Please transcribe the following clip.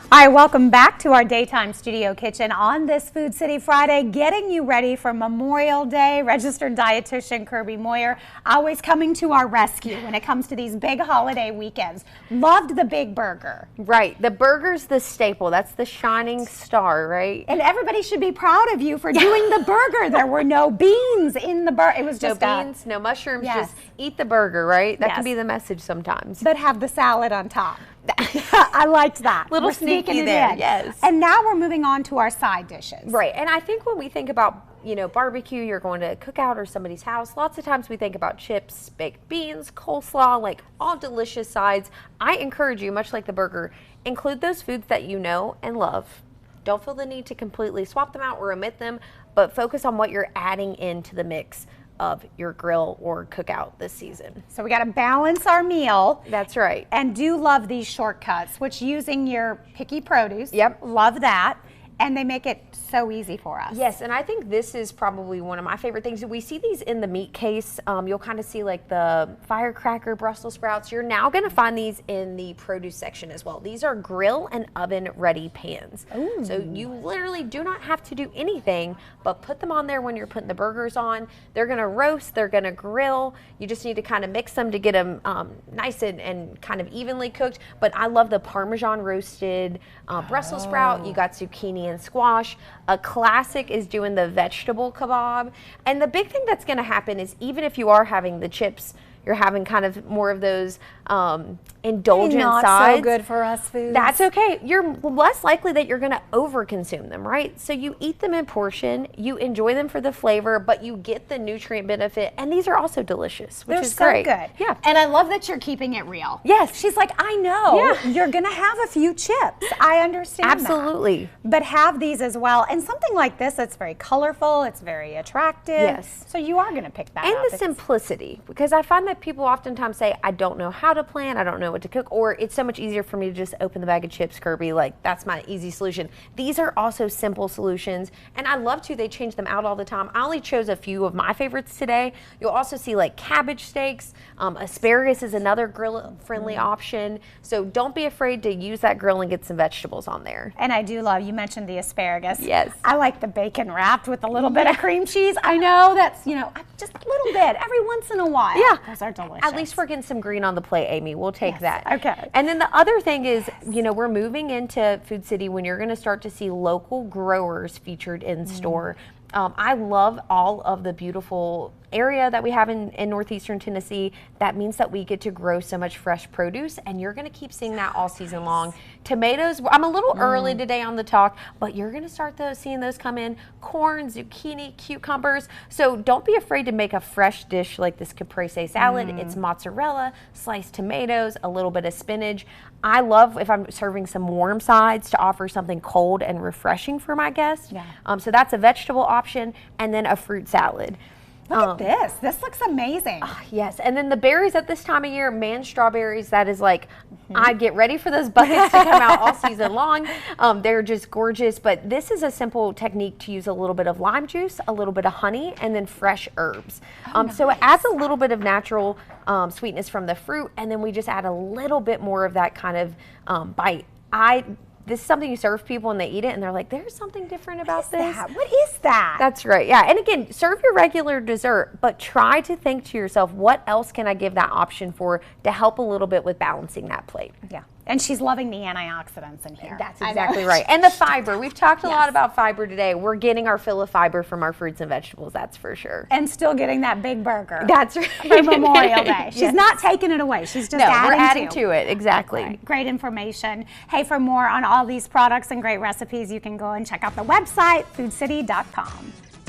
All right, welcome back to our daytime studio kitchen on this Food City Friday, getting you ready for Memorial Day. Registered dietitian Kirby Moyer always coming to our rescue when it comes to these big holiday weekends. Loved the big burger. Right, the burger's the staple. That's the shining star, right? And everybody should be proud of you for doing the burger. There were no beans in the burger. It was just no beans, no mushrooms, just eat the burger, right? That can be the message sometimes. But have the salad on top. I liked that. Little sneaky there, yes. And now we're moving on to our side dishes. Right, and I think when we think about, you know, barbecue, you're going to cook out or somebody's house, lots of times we think about chips, baked beans, coleslaw, like all delicious sides. I encourage you, much like the burger, include those foods that you know and love. Don't feel the need to completely swap them out or omit them, but focus on what you're adding into the mix of your grill or cookout this season. So we got to balance our meal. That's right. And do love these shortcuts, which using your picky produce. Yep. Love that. And they make it so easy for us. Yes, and I think this is probably one of my favorite things. We see these in the meat case. You'll kind of see like the firecracker Brussels sprouts. You're now going to find these in the produce section as well. These are grill and oven ready pans. Ooh. So you literally do not have to do anything but put them on there when you're putting the burgers on. They're going to roast, they're going to grill. You just need to kind of mix them to get them nice and kind of evenly cooked. But I love the Parmesan roasted Brussels sprout. You got zucchini and squash. A classic is doing the vegetable kebab. And the big thing that's going to happen is even if you are having the chips, you're having kind of more of those indulgent not sides. So good for us foods. That's okay. You're less likely that you're going to over-consume them, right? So you eat them in portion, you enjoy them for the flavor, but you get the nutrient benefit, and these are also delicious, which is great. They're so good. Yeah. And I love that you're keeping it real. Yes. She's like, I know you're going to have a few chips. I understand Absolutely. that. But have these as well. And something like this that's very colorful, it's very attractive. Yes. So you are going to pick that up. And the simplicity, because I find that people oftentimes say, I don't know how to plan, I don't know what to cook, or it's so much easier for me to just open the bag of chips, Kirby, like that's my easy solution. These are also simple solutions, and I love to, they change them out all the time. I only chose a few of my favorites today. You'll also see like cabbage steaks, asparagus is another grill-friendly option, so don't be afraid to use that grill and get some vegetables on there. And I do love, you mentioned the asparagus. Yes. I like the bacon wrapped with a little bit of cream cheese. I know that's, you know, just a little bit every once in a while. Yeah. Those are delicious. At least we're getting some green on the plate, Amy. We'll take that. Okay. And then the other thing is, you know, we're moving into Food City when you're going to start to see local growers featured in store. I love all of the beautiful area that we have in northeastern Tennessee. That means that we get to grow so much fresh produce, and you're going to keep seeing that all season long. Tomatoes, I'm a little early today on the talk, but you're going to start seeing those come in. Corn, zucchini, cucumbers. So don't be afraid to make a fresh dish like this caprese salad. It's mozzarella, sliced tomatoes, a little bit of spinach. I love, if I'm serving some warm sides, to offer something cold and refreshing for my guests. Yeah. So that's a vegetable option, and then a fruit salad. Look at this. This looks amazing. Yes. And then the berries at this time of year, man, strawberries, that is like, I get ready for those buckets to come out all season long. They're just gorgeous. But this is a simple technique to use a little bite of lime juice, a little bit of honey, and then fresh herbs. So it adds a little bit of natural sweetness from the fruit, and then we just add a little bit more of that kind of bite. This is something you serve people and they eat it and they're like, there's something different about this. What is that? That's right. Yeah. And again, serve your regular dessert, but try to think to yourself, what else can I give that option for to help a little bit with balancing that plate? Yeah. And she's loving the antioxidants in here. That's exactly right. And the fiber. We've talked a lot about fiber today. We're getting our fill of fiber from our fruits and vegetables, that's for sure. And still getting that big burger. That's right. For Memorial Day. She's not taking it away. She's just adding to it. Exactly. Okay. Great information. Hey, for more on all these products and great recipes, you can go and check out the website, foodcity.com.